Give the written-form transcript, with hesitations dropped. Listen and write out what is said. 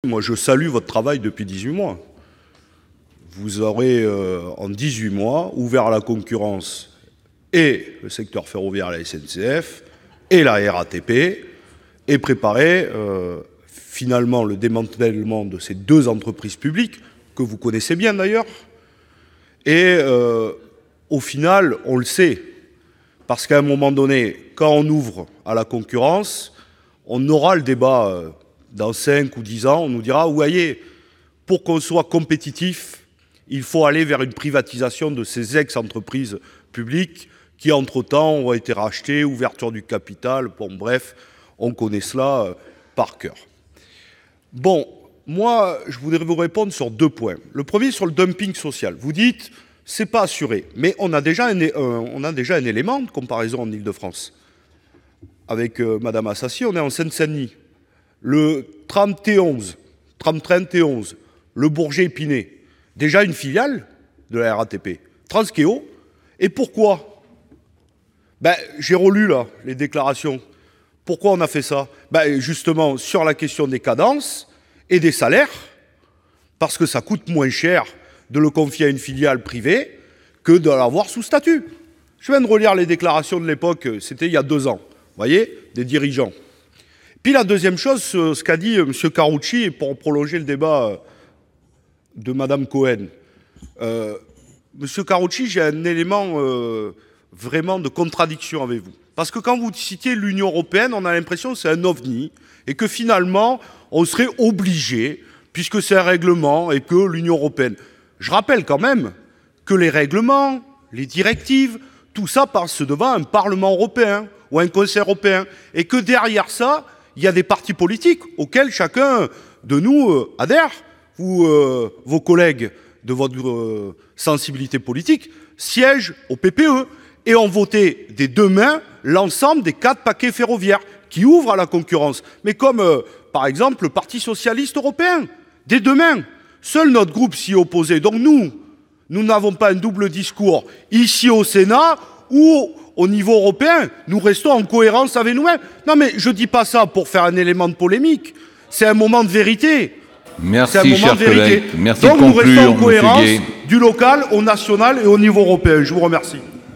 Moi, je salue votre travail depuis 18 mois. Vous aurez, en 18 mois, ouvert à la concurrence et le secteur ferroviaire, la SNCF, et la RATP, et préparé, finalement, le démantèlement de ces deux entreprises publiques, que vous connaissez bien d'ailleurs. Et au final, on le sait, parce qu'à un moment donné, quand on ouvre à la concurrence, on aura le débat dans 5 ou 10 ans, on nous dira, vous voyez, pour qu'on soit compétitif, il faut aller vers une privatisation de ces ex-entreprises publiques qui, entre-temps, ont été rachetées, ouverture du capital, bon bref, on connaît cela par cœur. Bon, moi, je voudrais vous répondre sur 2 points. Le premier, sur le dumping social. Vous dites, c'est pas assuré, mais on a déjà un élément de comparaison en Île-de-France. Avec Madame Assassi, on est en Seine-Saint-Denis. Le tram T11, tram train T11, le Bourget-Épinay, déjà une filiale de la RATP, Transkéo. Et pourquoi? J'ai relu là les déclarations. Pourquoi on a fait ça? Justement sur la question des cadences et des salaires, parce que ça coûte moins cher de le confier à une filiale privée que de l'avoir sous statut. Je viens de relire les déclarations de l'époque, c'était il y a 2 ans, vous voyez, des dirigeants. Puis la deuxième chose, ce qu'a dit M. Carucci, et pour prolonger le débat de Mme Cohen. M. Carucci, j'ai un élément vraiment de contradiction avec vous. Parce que quand vous citiez l'Union européenne, on a l'impression que c'est un ovni, et que finalement, on serait obligé, puisque c'est un règlement, et que l'Union européenne... Je rappelle quand même que les règlements, les directives, tout ça passe devant un Parlement européen ou un Conseil européen, et que derrière ça, il y a des partis politiques auxquels chacun de nous adhère. Vos collègues de votre sensibilité politique siègent au PPE et ont voté des 2 mains l'ensemble des 4 paquets ferroviaires qui ouvrent à la concurrence. Mais comme, par exemple, le Parti socialiste européen, des 2 mains. Seul notre groupe s'y opposait. Donc nous n'avons pas un double discours ici au Sénat ou au niveau européen. Nous restons en cohérence avec nous-mêmes. Non mais je dis pas ça pour faire un élément de polémique. C'est un moment de vérité. Merci, cher collègue. Merci de conclure, conclure, nous restons en cohérence Guay. du local au national et au niveau européen. Je vous remercie.